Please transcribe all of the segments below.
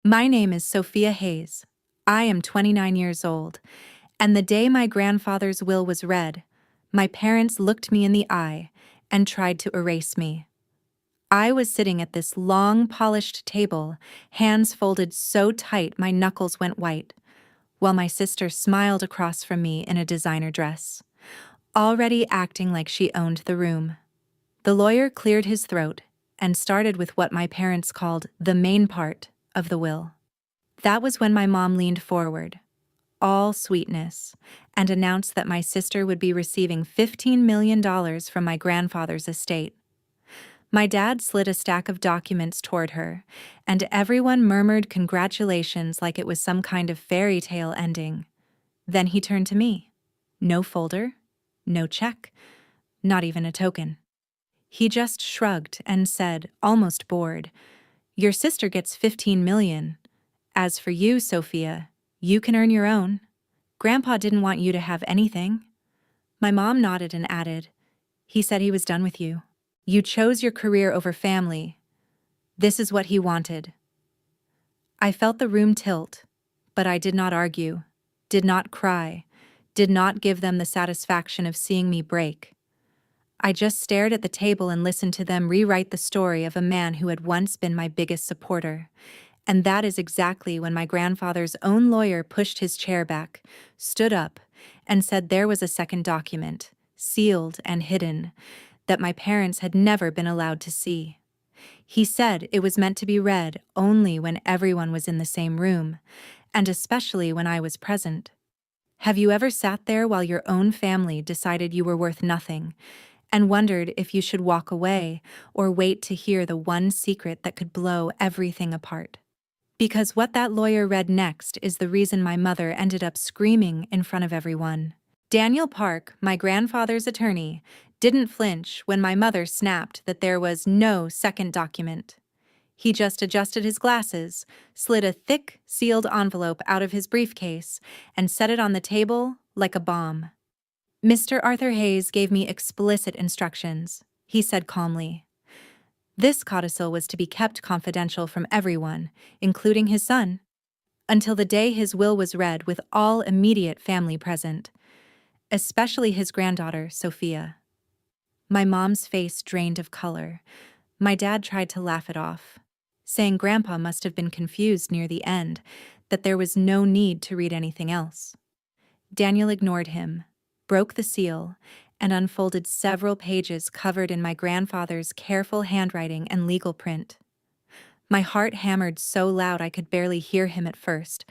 My name is Sophia Hayes. I am 29 years old, and the day my grandfather's will was read, my parents looked me in the eye and tried to erase me. I was sitting at this long, polished table, hands folded so tight my knuckles went white, while my sister smiled across from me in a designer dress, already acting like she owned the room. The lawyer cleared his throat and started with what my parents called the main part of the will. That was when my mom leaned forward, all sweetness, and announced that my sister would be receiving $15 million from my grandfather's estate. My dad slid a stack of documents toward her, and everyone murmured congratulations like it was some kind of fairy tale ending. Then he turned to me. No folder, no check, not even a token. He just shrugged and said, almost bored, "Your sister gets 15 million. As for you, Sophia, you can earn your own. Grandpa didn't want you to have anything." My mom nodded and added, "He said he was done with you. You chose your career over family. This is what he wanted." I felt the room tilt, but I did not argue, did not cry, did not give them the satisfaction of seeing me break. I just stared at the table and listened to them rewrite the story of a man who had once been my biggest supporter. And that is exactly when my grandfather's own lawyer pushed his chair back, stood up, and said there was a second document, sealed and hidden, that my parents had never been allowed to see. He said it was meant to be read only when everyone was in the same room, and especially when I was present. Have you ever sat there while your own family decided you were worth nothing, and wondered if you should walk away or wait to hear the one secret that could blow everything apart? Because what that lawyer read next is the reason my mother ended up screaming in front of everyone. Daniel Park, my grandfather's attorney, didn't flinch when my mother snapped that there was no second document. He just adjusted his glasses, slid a thick, sealed envelope out of his briefcase, and set it on the table like a bomb. "Mr. Arthur Hayes gave me explicit instructions," he said calmly. This codicil was to be kept confidential from everyone, including his son, until the day his will was read with all immediate family present, especially his granddaughter, Sophia. My mom's face drained of color. My dad tried to laugh it off, saying Grandpa must have been confused near the end, that there was no need to read anything else. Daniel ignored him, broke the seal, and unfolded several pages covered in my grandfather's careful handwriting and legal print. My heart hammered so loud I could barely hear him at first,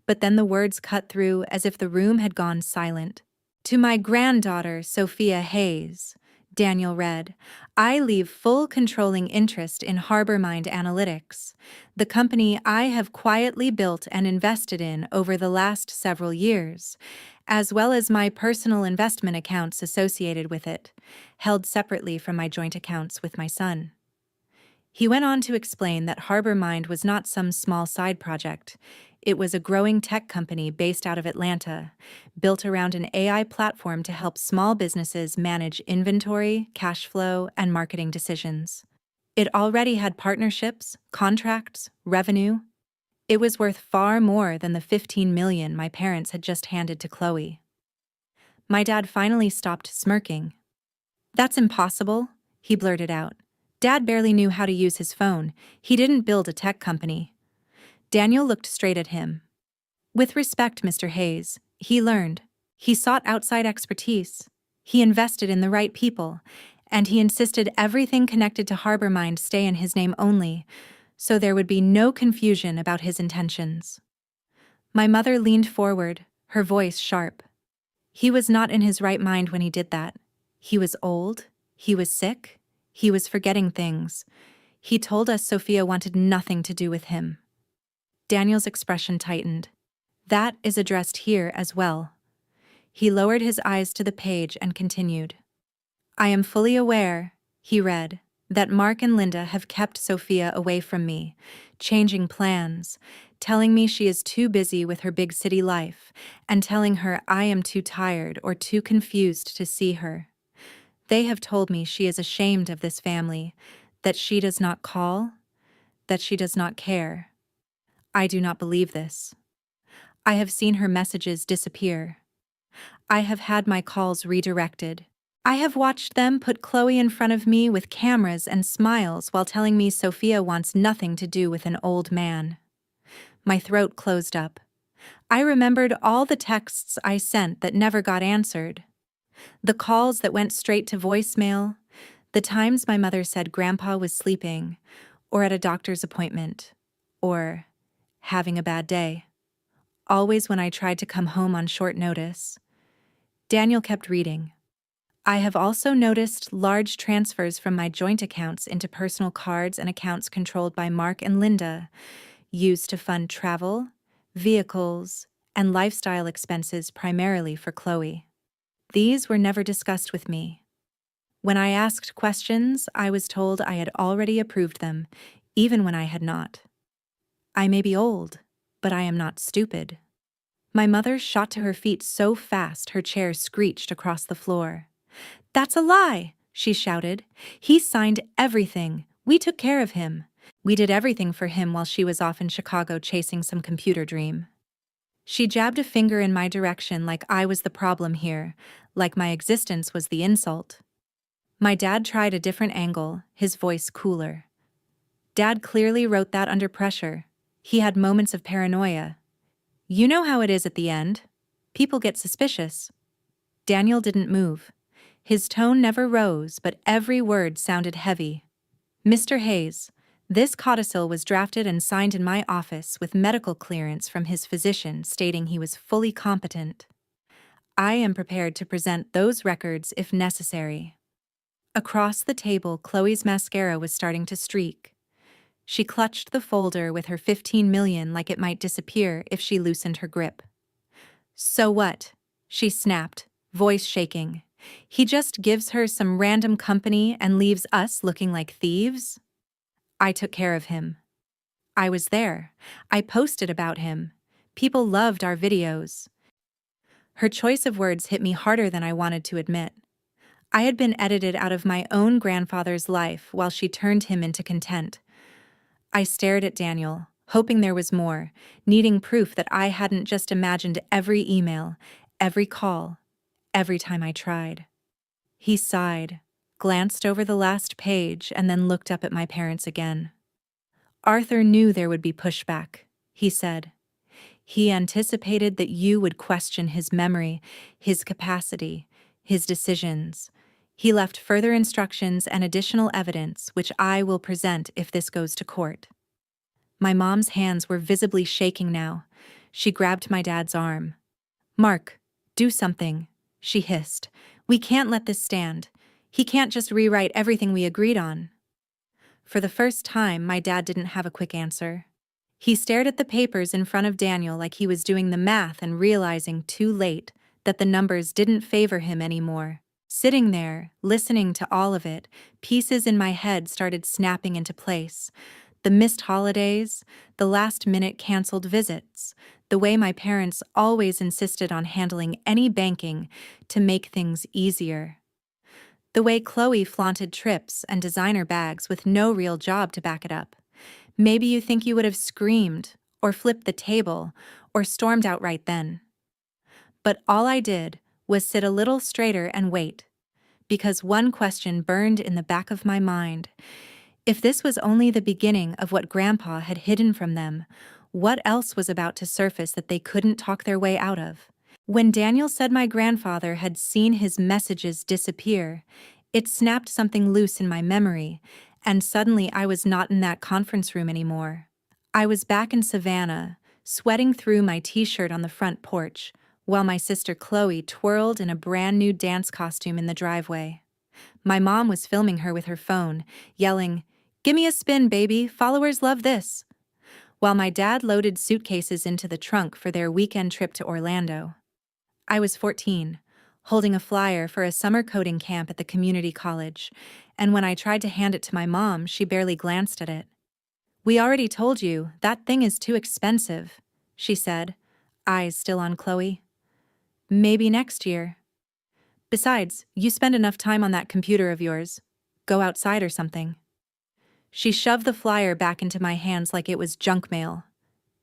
but then the words cut through as if the room had gone silent. "To my granddaughter, Sophia Hayes," Daniel read, "I leave full controlling interest in HarborMind Analytics, the company I have quietly built and invested in over the last several years, as well as my personal investment accounts associated with it, held separately from my joint accounts with my son." He went on to explain that HarborMind was not some small side project. It was a growing tech company based out of Atlanta, built around an AI platform to help small businesses manage inventory, cash flow, and marketing decisions. It already had partnerships, contracts, revenue. It was worth far more than the $15 million my parents had just handed to Chloe. My dad finally stopped smirking. "That's impossible," he blurted out. "Dad barely knew how to use his phone. He didn't build a tech company." Daniel looked straight at him. "With respect, Mr. Hayes, he learned. He sought outside expertise. He invested in the right people, and he insisted everything connected to HarborMind stay in his name only, so there would be no confusion about his intentions." My mother leaned forward, her voice sharp. "He was not in his right mind when he did that. He was old, he was sick, he was forgetting things. He told us Sophia wanted nothing to do with him." Daniel's expression tightened. "That is addressed here as well." He lowered his eyes to the page and continued. "I am fully aware," he read, "that Mark and Linda have kept Sophia away from me, changing plans, telling me she is too busy with her big city life, and telling her I am too tired or too confused to see her. They have told me she is ashamed of this family, that she does not call, that she does not care. I do not believe this. I have seen her messages disappear. I have had my calls redirected. I have watched them put Chloe in front of me with cameras and smiles while telling me Sophia wants nothing to do with an old man. My throat closed up. I remembered all the texts I sent that never got answered. The calls that went straight to voicemail, the times my mother said Grandpa was sleeping, or at a doctor's appointment, or having a bad day. Always when I tried to come home on short notice. Daniel kept reading. I have also noticed large transfers from my joint accounts into personal cards and accounts controlled by Mark and Linda, used to fund travel, vehicles, and lifestyle expenses primarily for Chloe. These were never discussed with me. When I asked questions, I was told I had already approved them, even when I had not. I may be old, but I am not stupid. My mother shot to her feet so fast her chair screeched across the floor. "That's a lie!" she shouted. "He signed everything. We took care of him. We did everything for him while she was off in Chicago chasing some computer dream." She jabbed a finger in my direction like I was the problem here, like my existence was the insult. My dad tried a different angle, his voice cooler. Dad clearly wrote that under pressure. He had moments of paranoia. You know how it is at the end. People get suspicious. Daniel didn't move. His tone never rose, but every word sounded heavy. "Mr. Hayes, this codicil was drafted and signed in my office with medical clearance from his physician stating he was fully competent. I am prepared to present those records if necessary." Across the table, Chloe's mascara was starting to streak. She clutched the folder with her 15 million like it might disappear if she loosened her grip. "So what?" she snapped, voice shaking. "He just gives her some random company and leaves us looking like thieves?" I took care of him. I was there. I posted about him. People loved our videos. Her choice of words hit me harder than I wanted to admit. I had been edited out of my own grandfather's life while she turned him into content. I stared at Daniel, hoping there was more, needing proof that I hadn't just imagined every email, every call, every time I tried. He sighed, glanced over the last page, and then looked up at my parents again. "Arthur knew there would be pushback," he said. "He anticipated that you would question his memory, his capacity, his decisions. He left further instructions and additional evidence, which I will present if this goes to court." My mom's hands were visibly shaking now. She grabbed my dad's arm. "Mark, do something," she hissed. "We can't let this stand. He can't just rewrite everything we agreed on." For the first time, my dad didn't have a quick answer. He stared at the papers in front of Daniel like he was doing the math and realizing too late that the numbers didn't favor him anymore. Sitting there, listening to all of it, pieces in my head started snapping into place. The missed holidays, the last-minute canceled visits, the way my parents always insisted on handling any banking to make things easier. The way Chloe flaunted trips and designer bags with no real job to back it up. Maybe you think you would have screamed, or flipped the table, or stormed out right then. But all I did was sit a little straighter and wait, because one question burned in the back of my mind. If this was only the beginning of what Grandpa had hidden from them, what else was about to surface that they couldn't talk their way out of? When Daniel said my grandfather had seen his messages disappear, it snapped something loose in my memory, and suddenly I was not in that conference room anymore. I was back in Savannah, sweating through my t-shirt on the front porch, while my sister Chloe twirled in a brand new dance costume in the driveway. My mom was filming her with her phone, yelling, "Gimme a spin, baby, followers love this," while my dad loaded suitcases into the trunk for their weekend trip to Orlando. I was 14, holding a flyer for a summer coding camp at the community college, and when I tried to hand it to my mom, she barely glanced at it. "We already told you, that thing is too expensive," she said, eyes still on Chloe. "Maybe next year. Besides, you spend enough time on that computer of yours. Go outside or something." She shoved the flyer back into my hands like it was junk mail.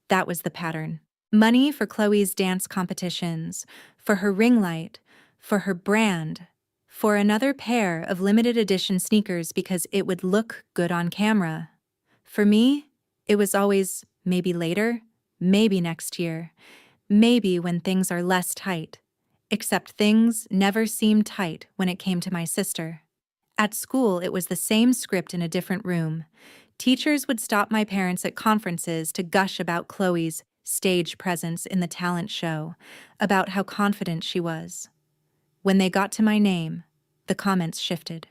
That was the pattern. Money for Chloe's dance competitions, for her ring light, for her brand, for another pair of limited edition sneakers because it would look good on camera. For me, it was always maybe later, maybe next year, maybe when things are less tight. Except things never seemed tight when it came to my sister. At school, it was the same script in a different room. Teachers would stop my parents at conferences to gush about Chloe's stage presence in the talent show, about how confident she was. When they got to my name, the comments shifted.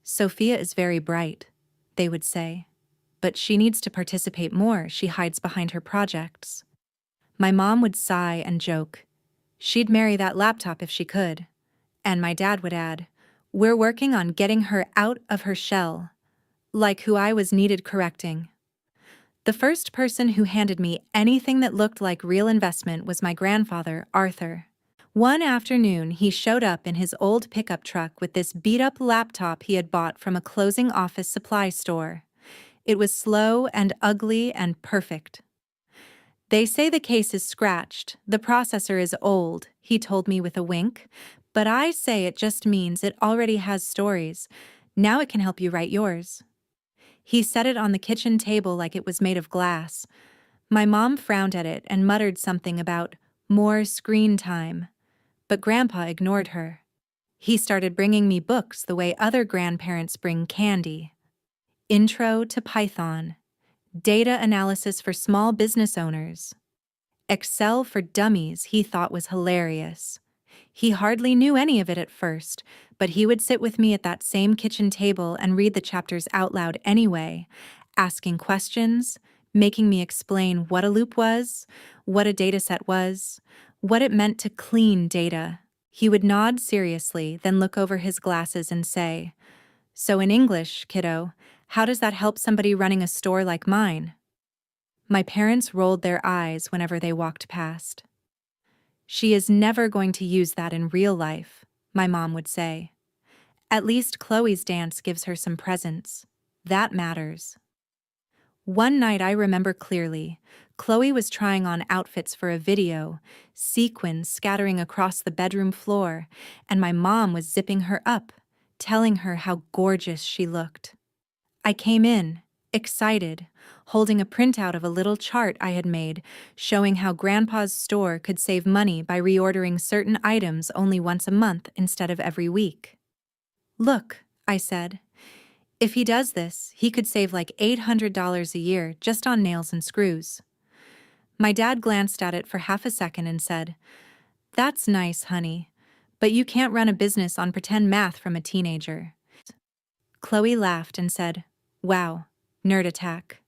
Sophia is very bright, they would say, but she needs to participate more. She hides behind her projects. My mom would sigh and joke. She'd marry that laptop if she could. And my dad would add, we're working on getting her out of her shell, like who I was needed correcting. The first person who handed me anything that looked like real investment was my grandfather, Arthur. One afternoon, he showed up in his old pickup truck with this beat-up laptop he had bought from a closing office supply store. It was slow and ugly and perfect. They say the case is scratched, the processor is old, he told me with a wink, but I say it just means it already has stories. Now it can help you write yours. He set it on the kitchen table like it was made of glass. My mom frowned at it and muttered something about more screen time, but Grandpa ignored her. He started bringing me books the way other grandparents bring candy. Intro to Python, data analysis for small business owners, Excel for dummies he thought was hilarious. He hardly knew any of it at first, but he would sit with me at that same kitchen table and read the chapters out loud anyway, asking questions, making me explain what a loop was, what a dataset was, what it meant to clean data. He would nod seriously, then look over his glasses and say, "So in English, kiddo, how does that help somebody running a store like mine?" My parents rolled their eyes whenever they walked past. "She is never going to use that in real life," my mom would say. "At least Chloe's dance gives her some presence. That matters." One night I remember clearly. Chloe was trying on outfits for a video, sequins scattering across the bedroom floor, and my mom was zipping her up, telling her how gorgeous she looked. I came in, excited, holding a printout of a little chart I had made showing how Grandpa's store could save money by reordering certain items only once a month instead of every week. "Look," I said, "if he does this, he could save like $800 a year just on nails and screws." My dad glanced at it for half a second and said, "That's nice, honey, but you can't run a business on pretend math from a teenager." Chloe laughed and said, "Wow, nerd attack,"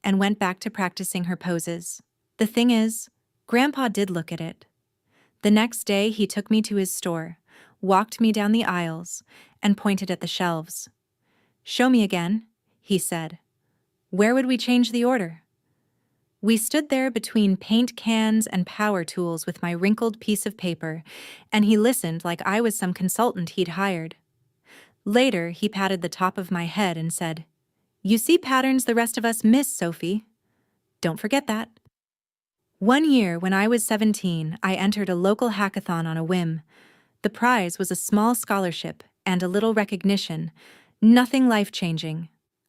and went back to practicing her poses. The thing is, Grandpa did look at it. The next day he took me to his store, walked me down the aisles, and pointed at the shelves. "Show me again," he said. "Where would we change the order?" We stood there between paint cans and power tools with my wrinkled piece of paper, and he listened like I was some consultant he'd hired. Later, he patted the top of my head and said, "You see patterns the rest of us miss, Sophie. Don't forget that." One year, when I was 17, I entered a local hackathon on a whim. The prize was a small scholarship and a little recognition, nothing life-changing.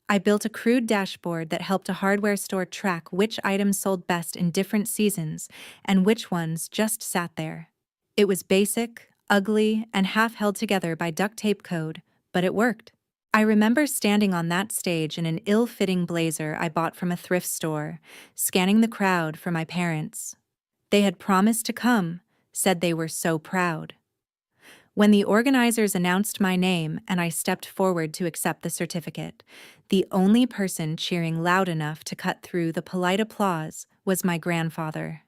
I built a crude dashboard that helped a hardware store track which items sold best in different seasons and which ones just sat there. It was basic, ugly, and half held together by duct tape code, but it worked. I remember standing on that stage in an ill-fitting blazer I bought from a thrift store, scanning the crowd for my parents. They had promised to come, said they were so proud. When the organizers announced my name and I stepped forward to accept the certificate, the only person cheering loud enough to cut through the polite applause was my grandfather.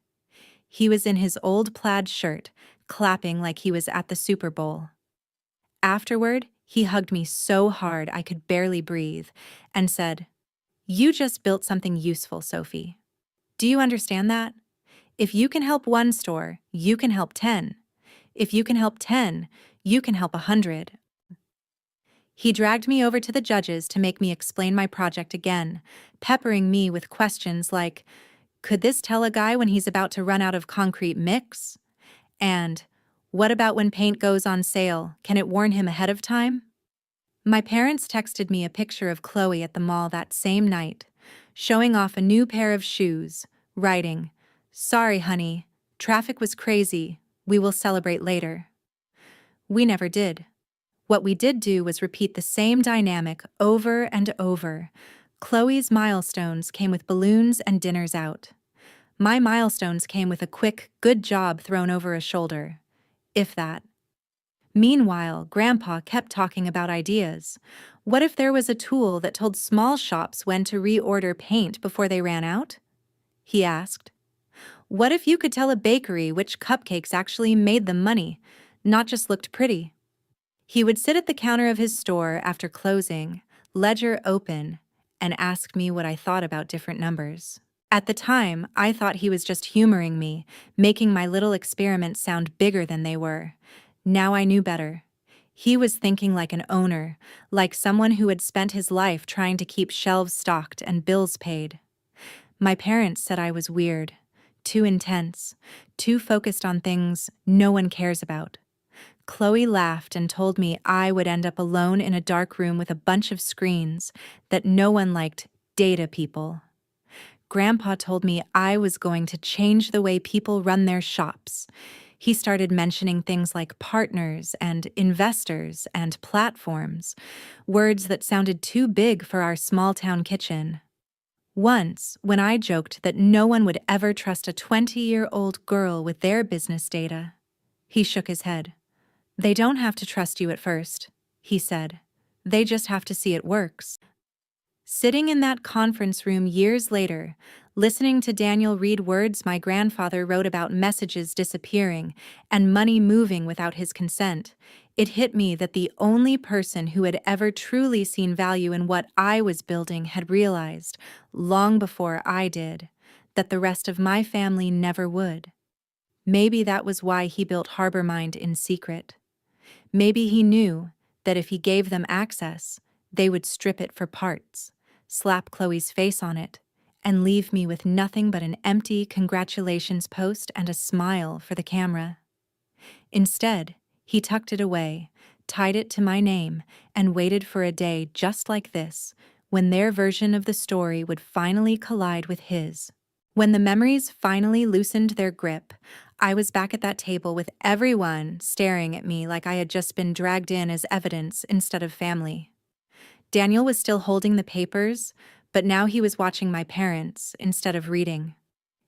He was in his old plaid shirt, clapping like he was at the Super Bowl. Afterward, he hugged me so hard I could barely breathe and said, "You just built something useful, Sophie. Do you understand that? If you can help one store, you can help 10. If you can help 10, you can help 100. He dragged me over to the judges to make me explain my project again, peppering me with questions like, Could this tell a guy when he's about to run out of concrete mix? And what about when paint goes on sale? Can it warn him ahead of time? My parents texted me a picture of Chloe at the mall that same night, showing off a new pair of shoes, writing, "Sorry, honey, traffic was crazy. We will celebrate later." We never did. What we did do was repeat the same dynamic over and over. Chloe's milestones came with balloons and dinners out. My milestones came with a quick, "good job" thrown over a shoulder. If that. Meanwhile, Grandpa kept talking about ideas. What if there was a tool that told small shops when to reorder paint before they ran out? He asked. What if you could tell a bakery which cupcakes actually made them money, not just looked pretty? He would sit at the counter of his store after closing, ledger open, and ask me what I thought about different numbers. At the time, I thought he was just humoring me, making my little experiments sound bigger than they were. Now I knew better. He was thinking like an owner, like someone who had spent his life trying to keep shelves stocked and bills paid. My parents said I was weird, too intense, too focused on things no one cares about. Chloe laughed and told me I would end up alone in a dark room with a bunch of screens, that no one liked data people. Grandpa told me I was going to change the way people run their shops. He started mentioning things like partners and investors and platforms, words that sounded too big for our small-town kitchen. Once, when I joked that no one would ever trust a 20-year-old girl with their business data, he shook his head. "They don't have to trust you at first," he said. "They just have to see it works." Sitting in that conference room years later, listening to Daniel read words my grandfather wrote about messages disappearing and money moving without his consent, it hit me that the only person who had ever truly seen value in what I was building had realized, long before I did, that the rest of my family never would. Maybe that was why he built Harbormind in secret. Maybe he knew that if he gave them access, they would strip it for parts, slap Chloe's face on it, and leave me with nothing but an empty congratulations post and a smile for the camera. Instead, he tucked it away, tied it to my name, and waited for a day just like this, when their version of the story would finally collide with his. When the memories finally loosened their grip, I was back at that table with everyone staring at me like I had just been dragged in as evidence instead of family. Daniel was still holding the papers, but now he was watching my parents instead of reading.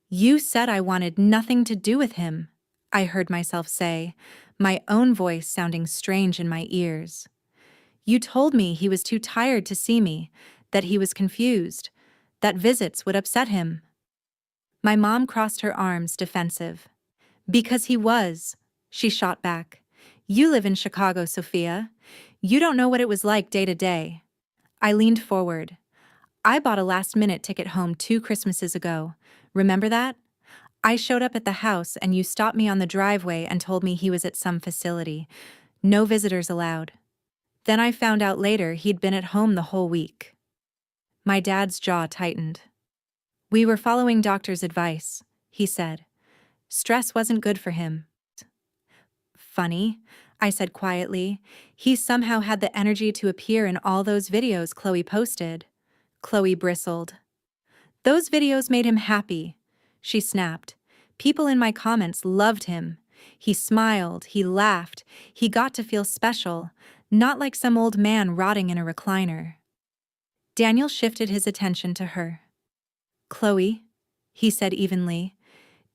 "You said I wanted nothing to do with him," I heard myself say, my own voice sounding strange in my ears. "You told me he was too tired to see me, that he was confused, that visits would upset him." My mom crossed her arms, defensive. "Because he was," she shot back. "You live in Chicago, Sophia. You don't know what it was like day to day." I leaned forward. "I bought a last-minute ticket home 2 Christmases ago. Remember that? I showed up at the house and you stopped me on the driveway and told me he was at some facility. No visitors allowed. Then I found out later he'd been at home the whole week." My dad's jaw tightened. "We were following doctor's advice," he said. "Stress wasn't good for him." "Funny," I said quietly. "He somehow had the energy to appear in all those videos Chloe posted." Chloe bristled. "Those videos made him happy," she snapped. "People in my comments loved him. He smiled, he laughed, he got to feel special, not like some old man rotting in a recliner." Daniel shifted his attention to her. "Chloe," he said evenly,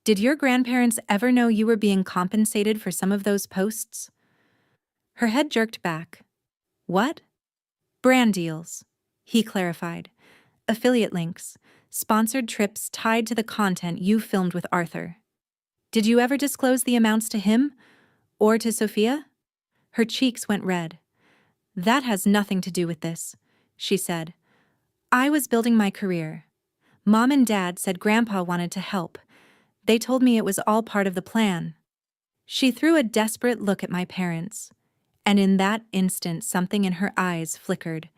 "did your grandparents ever know you were being compensated for some of those posts?" Her head jerked back. "What?" "Brand deals," he clarified. "Affiliate links, sponsored trips tied to the content you filmed with Arthur. Did you ever disclose the amounts to him? Or to Sophia?" Her cheeks went red. "That has nothing to do with this," she said. "I was building my career. Mom and Dad said Grandpa wanted to help. They told me it was all part of the plan." She threw a desperate look at my parents, and in that instant something in her eyes flickered,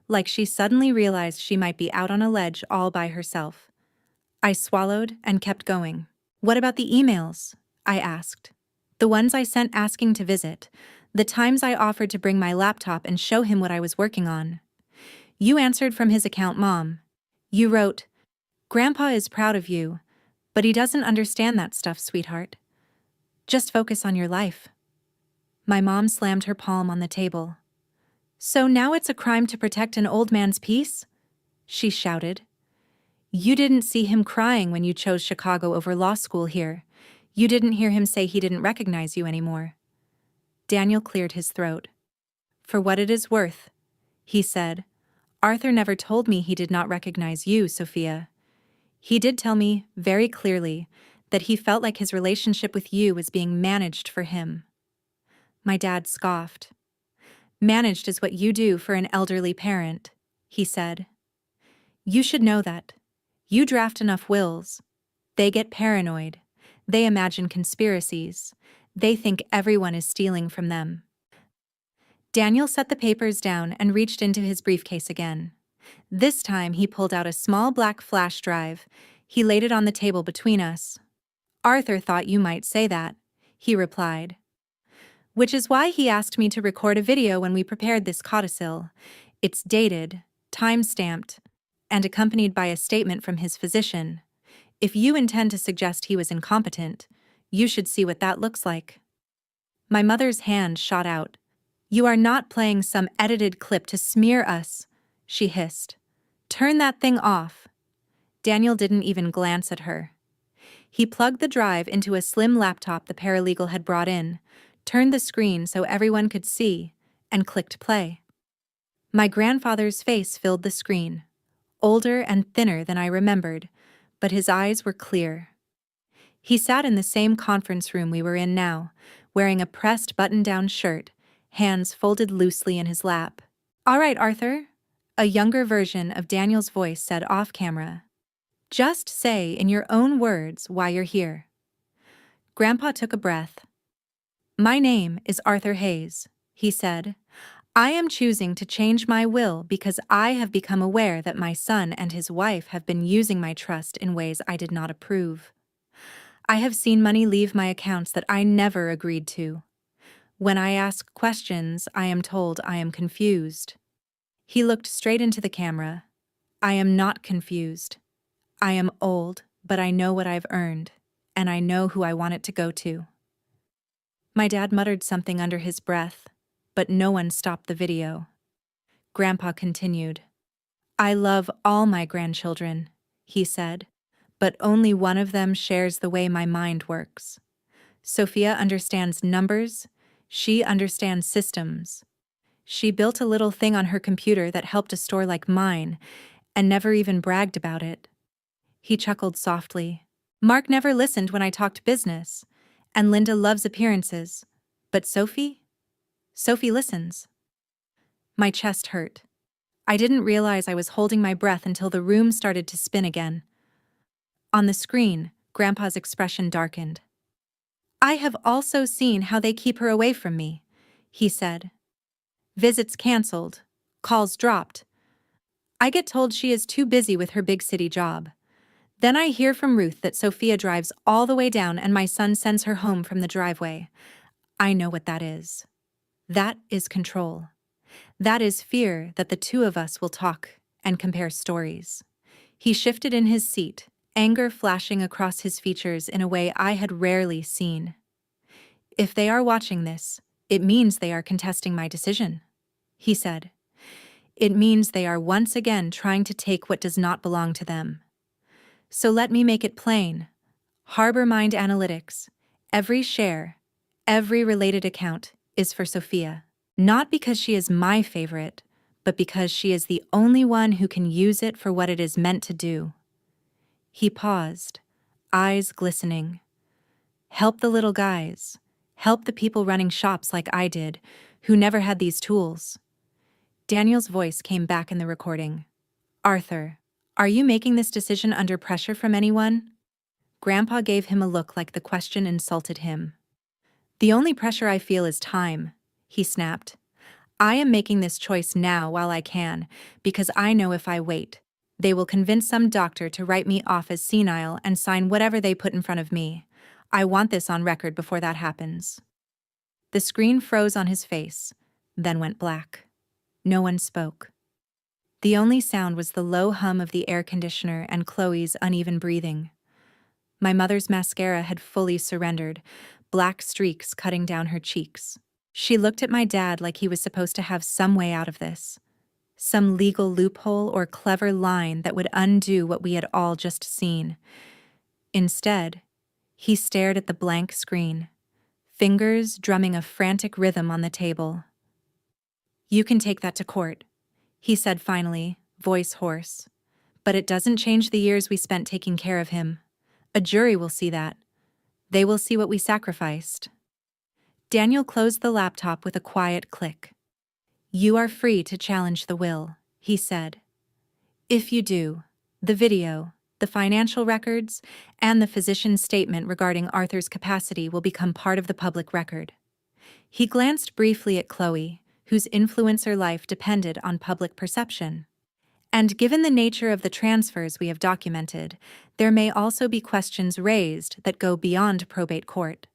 like she suddenly realized she might be out on a ledge all by herself. I swallowed and kept going. What about the emails? I asked. The ones I sent asking to visit, the times I offered to bring my laptop and show him what I was working on. You answered from his account, Mom. You wrote, Grandpa is proud of you, but he doesn't understand that stuff, sweetheart. Just focus on your life. My mom slammed her palm on the table. So now it's a crime to protect an old man's peace? She shouted. You didn't see him crying when you chose Chicago over law school here. You didn't hear him say he didn't recognize you anymore. Daniel cleared his throat. For what it is worth, he said, Arthur never told me he did not recognize you, Sophia. He did tell me, very clearly, that he felt like his relationship with you was being managed for him. My dad scoffed. Managed is what you do for an elderly parent, he said. You should know that. You draft enough wills. They get paranoid. They imagine conspiracies. They think everyone is stealing from them. Daniel set the papers down and reached into his briefcase again. This time he pulled out a small black flash drive. He laid it on the table between us. Arthur thought you might say that, he replied. Which is why he asked me to record a video when we prepared this codicil. It's dated, time-stamped, and accompanied by a statement from his physician. If you intend to suggest he was incompetent, you should see what that looks like. My mother's hand shot out. You are not playing some edited clip to smear us, she hissed. Turn that thing off. Daniel didn't even glance at her. He plugged the drive into a slim laptop the paralegal had brought in, turned the screen so everyone could see, and clicked play. My grandfather's face filled the screen, older and thinner than I remembered, but his eyes were clear. He sat in the same conference room we were in now, wearing a pressed button-down shirt, hands folded loosely in his lap. All right, Arthur, a younger version of Daniel's voice said off-camera. Just say in your own words why you're here. Grandpa took a breath. My name is Arthur Hayes, he said. I am choosing to change my will because I have become aware that my son and his wife have been using my trust in ways I did not approve. I have seen money leave my accounts that I never agreed to. When I ask questions, I am told I am confused. He looked straight into the camera. I am not confused. I am old, but I know what I've earned, and I know who I want it to go to. My dad muttered something under his breath, but no one stopped the video. Grandpa continued. I love all my grandchildren, he said, but only one of them shares the way my mind works. Sophia understands numbers. She understands systems. She built a little thing on her computer that helped a store like mine, and never even bragged about it. He chuckled softly. Mark never listened when I talked business, and Linda loves appearances. But Sophie listens. My chest hurt. I didn't realize I was holding my breath until the room started to spin again. On the screen, Grandpa's expression darkened. I have also seen how they keep her away from me, he said. Visits canceled, calls dropped. I get told she is too busy with her big city job. Then I hear from Ruth that Sophia drives all the way down and my son sends her home from the driveway. I know what that is. That is control. That is fear that the two of us will talk and compare stories. He shifted in his seat, anger flashing across his features in a way I had rarely seen. If they are watching this, it means they are contesting my decision, he said. It means they are once again trying to take what does not belong to them. So let me make it plain. Harbor Mind Analytics, every share, every related account is for Sophia. Not because she is my favorite, but because she is the only one who can use it for what it is meant to do. He paused, eyes glistening. Help the little guys. Help the people running shops like I did, who never had these tools. Daniel's voice came back in the recording. Arthur, are you making this decision under pressure from anyone? Grandpa gave him a look like the question insulted him. The only pressure I feel is time, he snapped. I am making this choice now while I can, because I know if I wait, They will convince some doctor to write me off as senile and sign whatever they put in front of me. I want this on record before that happens." The screen froze on his face, then went black. No one spoke. The only sound was the low hum of the air conditioner and Chloe's uneven breathing. My mother's mascara had fully surrendered, black streaks cutting down her cheeks. She looked at my dad like he was supposed to have some way out of this. Some legal loophole or clever line that would undo what we had all just seen. Instead, he stared at the blank screen, fingers drumming a frantic rhythm on the table. "You can take that to court," he said finally, voice hoarse. "But it doesn't change the years we spent taking care of him. A jury will see that. They will see what we sacrificed." Daniel closed the laptop with a quiet click. "You are free to challenge the will," he said. "If you do, the video, the financial records, and the physician's statement regarding Arthur's capacity will become part of the public record." He glanced briefly at Chloe, whose influencer life depended on public perception. "And given the nature of the transfers we have documented, there may also be questions raised that go beyond probate court."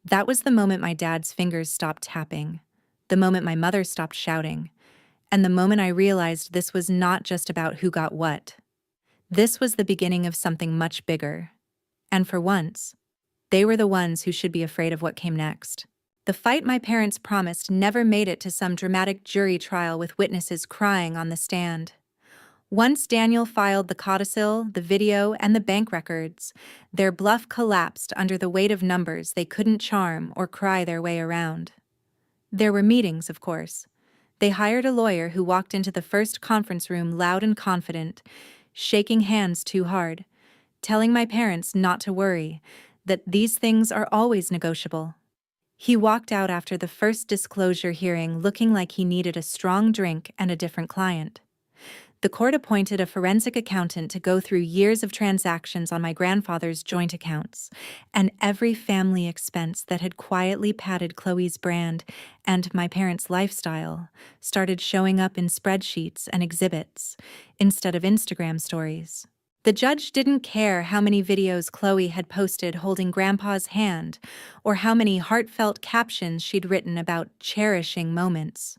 That was the moment my dad's fingers stopped tapping, the moment my mother stopped shouting, and the moment I realized this was not just about who got what. This was the beginning of something much bigger. And for once, they were the ones who should be afraid of what came next. The fight my parents promised never made it to some dramatic jury trial with witnesses crying on the stand. Once Daniel filed the codicil, the video, and the bank records, their bluff collapsed under the weight of numbers they couldn't charm or cry their way around. There were meetings, of course. They hired a lawyer who walked into the first conference room loud and confident, shaking hands too hard, telling my parents not to worry, that these things are always negotiable. He walked out after the first disclosure hearing looking like he needed a strong drink and a different client. The court appointed a forensic accountant to go through years of transactions on my grandfather's joint accounts, and every family expense that had quietly padded Chloe's brand and my parents' lifestyle started showing up in spreadsheets and exhibits instead of Instagram stories. The judge didn't care how many videos Chloe had posted holding Grandpa's hand or how many heartfelt captions she'd written about cherishing moments.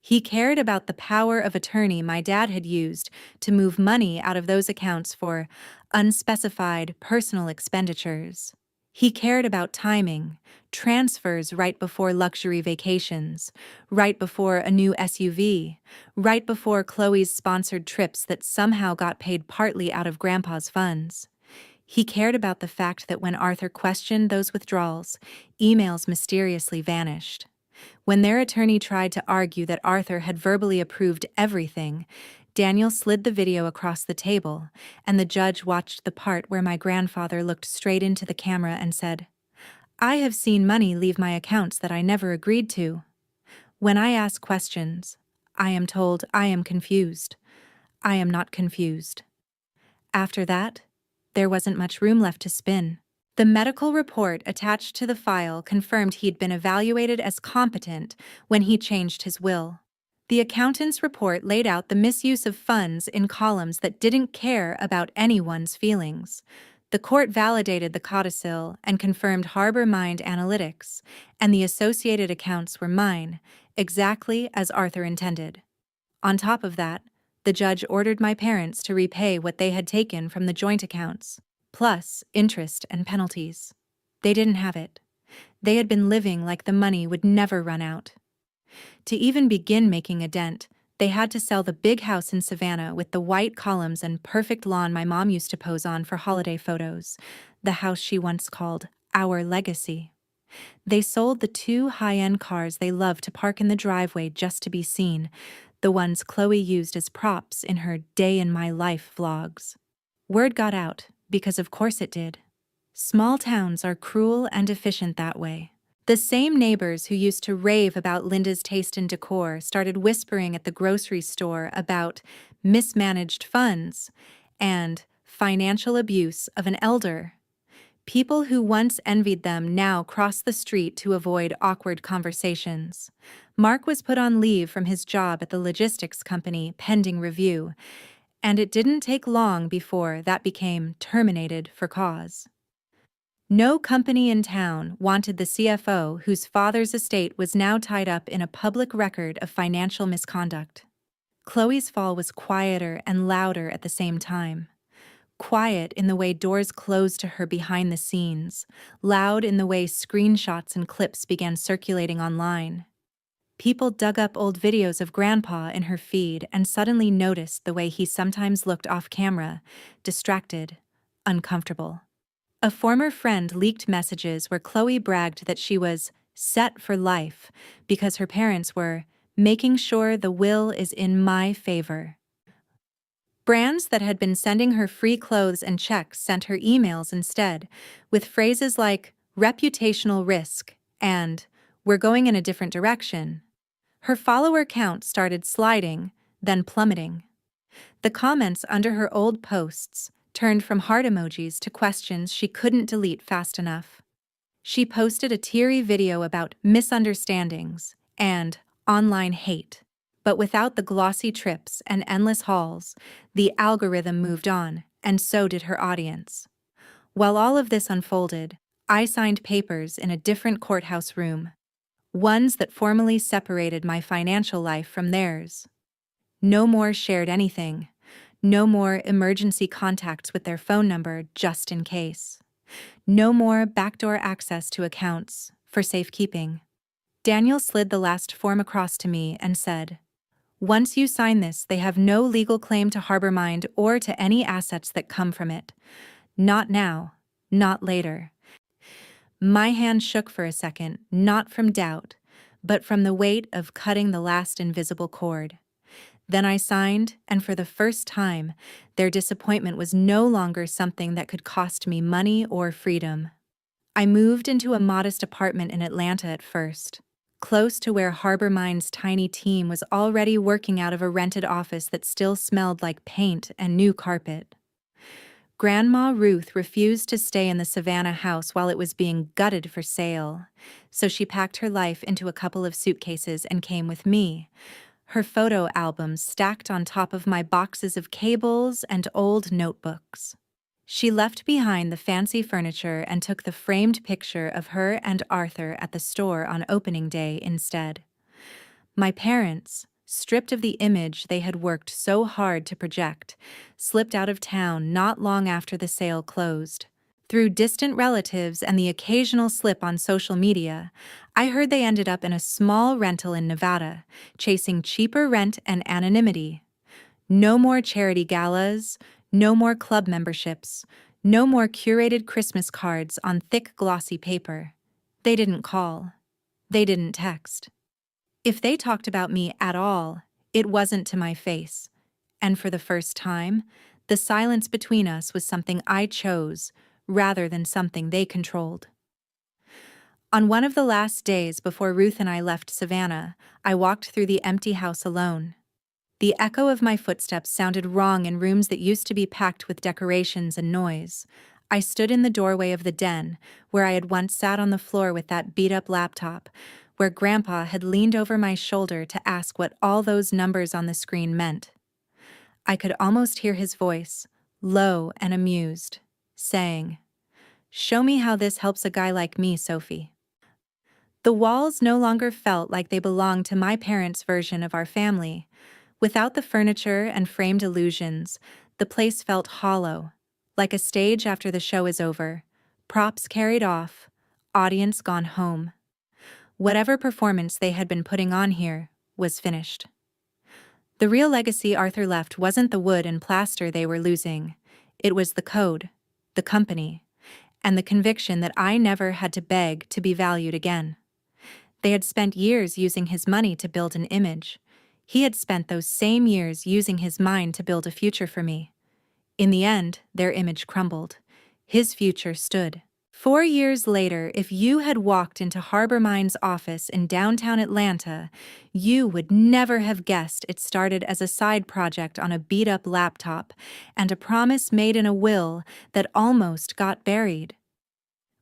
He cared about the power of attorney my dad had used to move money out of those accounts for unspecified personal expenditures. He cared about timing, transfers right before luxury vacations, right before a new SUV, right before Chloe's sponsored trips that somehow got paid partly out of Grandpa's funds. He cared about the fact that when Arthur questioned those withdrawals, emails mysteriously vanished. When their attorney tried to argue that Arthur had verbally approved everything, Daniel slid the video across the table, and the judge watched the part where my grandfather looked straight into the camera and said, "I have seen money leave my accounts that I never agreed to. When I ask questions, I am told I am confused. I am not confused." After that, there wasn't much room left to spin. The medical report attached to the file confirmed he'd been evaluated as competent when he changed his will. The accountant's report laid out the misuse of funds in columns that didn't care about anyone's feelings. The court validated the codicil and confirmed Harbor Mind Analytics, and the associated accounts were mine, exactly as Arthur intended. On top of that, the judge ordered my parents to repay what they had taken from the joint accounts, plus interest and penalties. They didn't have it. They had been living like the money would never run out. To even begin making a dent, they had to sell the big house in Savannah with the white columns and perfect lawn my mom used to pose on for holiday photos, the house she once called our legacy. They sold the 2 high-end cars they loved to park in the driveway just to be seen, the ones Chloe used as props in her Day in My Life vlogs. Word got out, because of course it did. Small towns are cruel and efficient that way. The same neighbors who used to rave about Linda's taste in decor started whispering at the grocery store about mismanaged funds and financial abuse of an elder. People who once envied them now crossed the street to avoid awkward conversations. Mark was put on leave from his job at the logistics company pending review, And it didn't take long before that became terminated for cause. No company in town wanted the CFO whose father's estate was now tied up in a public record of financial misconduct. Chloe's fall was quieter and louder at the same time. Quiet in the way doors closed to her behind the scenes, loud in the way screenshots and clips began circulating online. People dug up old videos of Grandpa in her feed and suddenly noticed the way he sometimes looked off camera, distracted, uncomfortable. A former friend leaked messages where Chloe bragged that she was set for life because her parents were making sure the will is in my favor. Brands that had been sending her free clothes and checks sent her emails instead, with phrases like reputational risk and we're going in a different direction. Her follower count started sliding, then plummeting. The comments under her old posts turned from heart emojis to questions she couldn't delete fast enough. She posted a teary video about misunderstandings and online hate. But without the glossy trips and endless hauls, the algorithm moved on, and so did her audience. While all of this unfolded, I signed papers in a different courthouse room, ones that formally separated my financial life from theirs. No more shared anything. No more emergency contacts with their phone number just in case. No more backdoor access to accounts for safekeeping. Daniel slid the last form across to me and said, "Once you sign this, they have no legal claim to HarborMind or to any assets that come from it. Not now, not later." My hand shook for a second, not from doubt, but from the weight of cutting the last invisible cord. Then I signed, and for the first time, their disappointment was no longer something that could cost me money or freedom. I moved into a modest apartment in Atlanta at first, close to where HarborMind's tiny team was already working out of a rented office that still smelled like paint and new carpet. Grandma Ruth refused to stay in the Savannah house while it was being gutted for sale, so she packed her life into a couple of suitcases and came with me, her photo albums stacked on top of my boxes of cables and old notebooks. She left behind the fancy furniture and took the framed picture of her and Arthur at the store on opening day instead. My parents, stripped of the image they had worked so hard to project, slipped out of town not long after the sale closed. Through distant relatives and the occasional slip on social media, I heard they ended up in a small rental in Nevada, chasing cheaper rent and anonymity. No more charity galas, no more club memberships, no more curated Christmas cards on thick glossy paper. They didn't call. They didn't text. If they talked about me at all, it wasn't to my face. And for the first time, the silence between us was something I chose, rather than something they controlled. On one of the last days before Ruth and I left Savannah, I walked through the empty house alone. The echo of my footsteps sounded wrong in rooms that used to be packed with decorations and noise. I stood in the doorway of the den, where I had once sat on the floor with that beat-up laptop, where Grandpa had leaned over my shoulder to ask what all those numbers on the screen meant. I could almost hear his voice, low and amused, saying, "Show me how this helps a guy like me, Sophie." The walls no longer felt like they belonged to my parents' version of our family. Without the furniture and framed illusions, the place felt hollow, like a stage after the show is over, props carried off, audience gone home. Whatever performance they had been putting on here was finished. The real legacy Arthur left wasn't the wood and plaster they were losing. It was the code, the company, and the conviction that I never had to beg to be valued again. They had spent years using his money to build an image. He had spent those same years using his mind to build a future for me. In the end, their image crumbled. His future stood. 4 years later, if you had walked into HarborMind's office in downtown Atlanta, you would never have guessed it started as a side project on a beat-up laptop and a promise made in a will that almost got buried.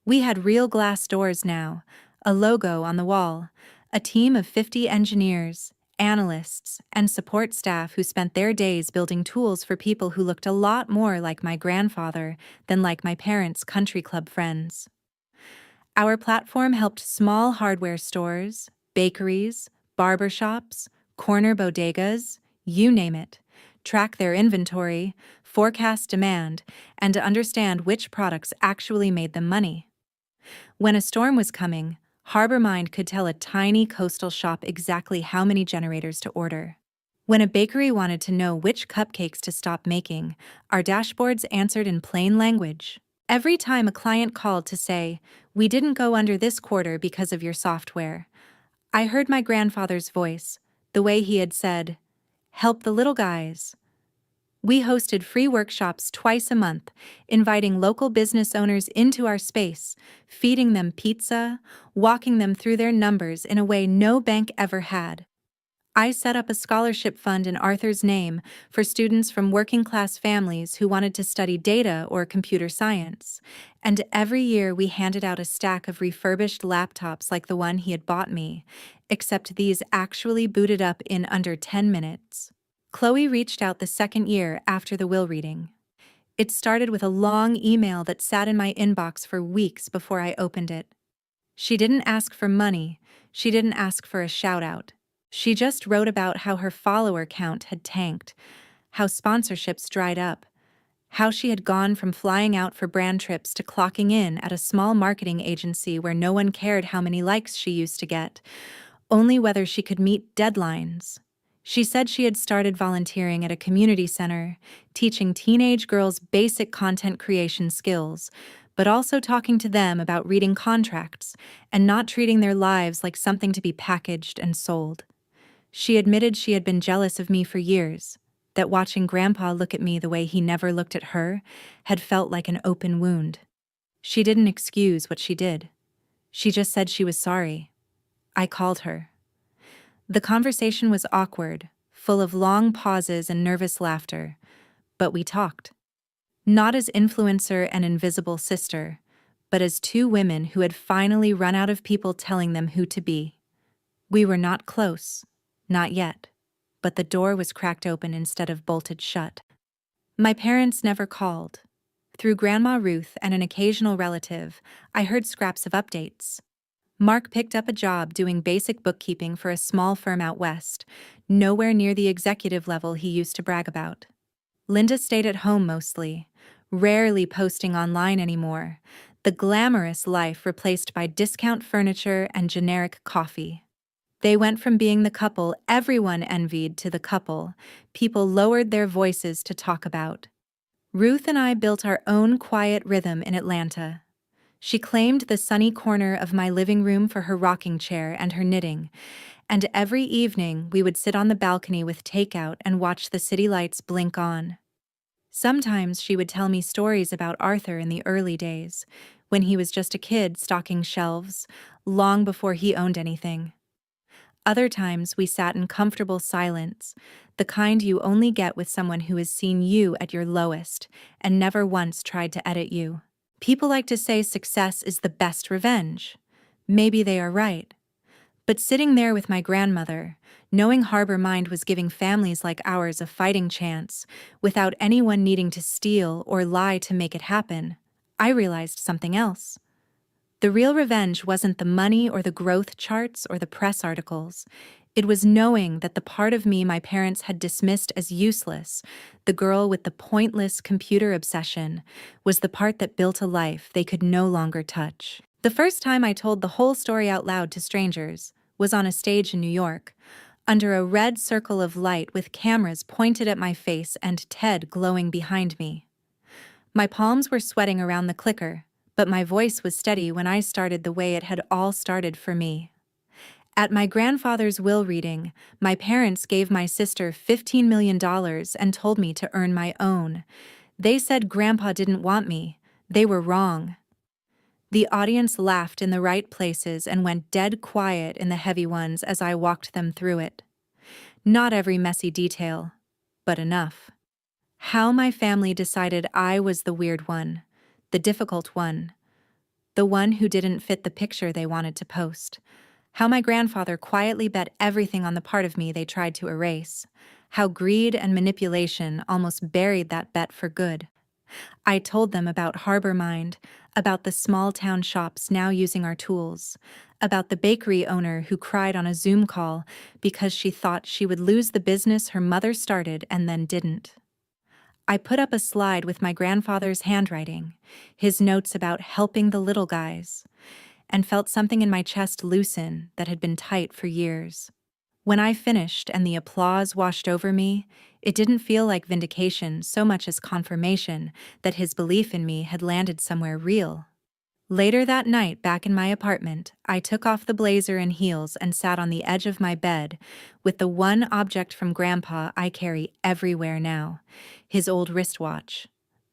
We had real glass doors now, a logo on the wall, a team of 50 engineers, analysts, and support staff who spent their days building tools for people who looked a lot more like my grandfather than like my parents' country club friends. Our platform helped small hardware stores, bakeries, barbershops, corner bodegas, you name it, track their inventory, forecast demand, and to understand which products actually made them money. When a storm was coming, HarborMind could tell a tiny coastal shop exactly how many generators to order. When a bakery wanted to know which cupcakes to stop making, our dashboards answered in plain language. Every time a client called to say, "We didn't go under this quarter because of your software," I heard my grandfather's voice, the way he had said, "Help the little guys." We hosted free workshops twice a month, inviting local business owners into our space, feeding them pizza, walking them through their numbers in a way no bank ever had. I set up a scholarship fund in Arthur's name for students from working-class families who wanted to study data or computer science, and every year we handed out a stack of refurbished laptops like the one he had bought me, except these actually booted up in under 10 minutes. Chloe reached out the second year after the will reading. It started with a long email that sat in my inbox for weeks before I opened it. She didn't ask for money, she didn't ask for a shout-out. She just wrote about how her follower count had tanked, how sponsorships dried up, how she had gone from flying out for brand trips to clocking in at a small marketing agency where no one cared how many likes she used to get, only whether she could meet deadlines. She said she had started volunteering at a community center, teaching teenage girls basic content creation skills, but also talking to them about reading contracts and not treating their lives like something to be packaged and sold. She admitted she had been jealous of me for years, that watching Grandpa look at me the way he never looked at her had felt like an open wound. She didn't excuse what she did. She just said she was sorry. I called her. The conversation was awkward, full of long pauses and nervous laughter, but we talked. Not as influencer and invisible sister, but as two women who had finally run out of people telling them who to be. We were not close. Not yet, but the door was cracked open instead of bolted shut. My parents never called. Through Grandma Ruth and an occasional relative, I heard scraps of updates. Mark picked up a job doing basic bookkeeping for a small firm out west, nowhere near the executive level he used to brag about. Linda stayed at home mostly, rarely posting online anymore, the glamorous life replaced by discount furniture and generic coffee. They went from being the couple everyone envied to the couple people lowered their voices to talk about. Ruth and I built our own quiet rhythm in Atlanta. She claimed the sunny corner of my living room for her rocking chair and her knitting, and every evening we would sit on the balcony with takeout and watch the city lights blink on. Sometimes she would tell me stories about Arthur in the early days, when he was just a kid stocking shelves, long before he owned anything. Other times we sat in comfortable silence, the kind you only get with someone who has seen you at your lowest and never once tried to edit you. People like to say success is the best revenge. Maybe they are right. But sitting there with my grandmother, knowing HarborMind was giving families like ours a fighting chance, without anyone needing to steal or lie to make it happen, I realized something else. The real revenge wasn't the money or the growth charts or the press articles. It was knowing that the part of me my parents had dismissed as useless, the girl with the pointless computer obsession, was the part that built a life they could no longer touch. The first time I told the whole story out loud to strangers was on a stage in New York, under a red circle of light with cameras pointed at my face and Ted glowing behind me. My palms were sweating around the clicker, but my voice was steady when I started the way it had all started for me. At my grandfather's will reading, my parents gave my sister $15 million and told me to earn my own. They said Grandpa didn't want me. They were wrong. The audience laughed in the right places and went dead quiet in the heavy ones as I walked them through it. Not every messy detail, but enough. How my family decided I was the weird one, the difficult one, the one who didn't fit the picture they wanted to post. How my grandfather quietly bet everything on the part of me they tried to erase. How greed and manipulation almost buried that bet for good. I told them about Harbor Mind, about the small town shops now using our tools, about the bakery owner who cried on a Zoom call because she thought she would lose the business her mother started and then didn't. I put up a slide with my grandfather's handwriting, his notes about helping the little guys, and felt something in my chest loosen that had been tight for years. When I finished and the applause washed over me, it didn't feel like vindication so much as confirmation that his belief in me had landed somewhere real. Later that night, back in my apartment, I took off the blazer and heels and sat on the edge of my bed with the one object from Grandpa I carry everywhere now, his old wristwatch.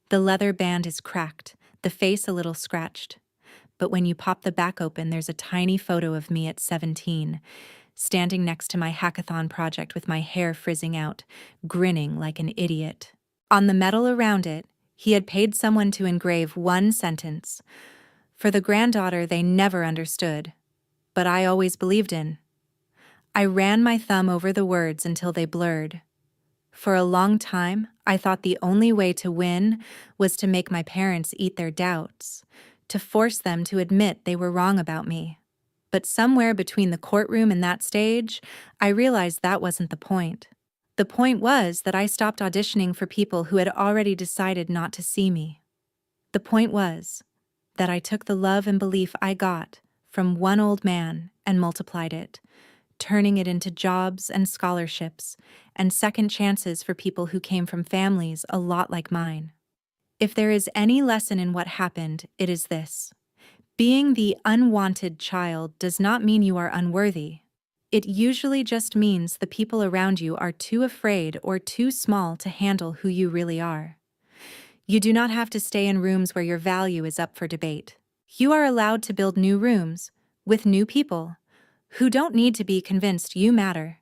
The leather band is cracked, the face a little scratched. But when you pop the back open, there's a tiny photo of me at 17, standing next to my hackathon project with my hair frizzing out, grinning like an idiot. On the metal around it, he had paid someone to engrave one sentence. For the granddaughter they never understood, but I always believed in. I ran my thumb over the words until they blurred. For a long time, I thought the only way to win was to make my parents eat their doubts, to force them to admit they were wrong about me. But somewhere between the courtroom and that stage, I realized that wasn't the point. The point was that I stopped auditioning for people who had already decided not to see me. The point was that I took the love and belief I got from one old man and multiplied it, turning it into jobs and scholarships and second chances for people who came from families a lot like mine. If there is any lesson in what happened, it is this. Being the unwanted child does not mean you are unworthy. It usually just means the people around you are too afraid or too small to handle who you really are. You do not have to stay in rooms where your value is up for debate. You are allowed to build new rooms with new people who don't need to be convinced you matter.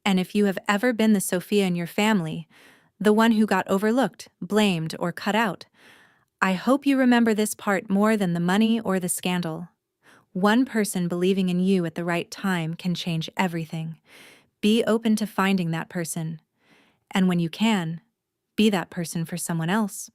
And if you have ever been the Sophia in your family, the one who got overlooked, blamed, or cut out, I hope you remember this part more than the money or the scandal. One person believing in you at the right time can change everything. Be open to finding that person. And when you can, be that person for someone else.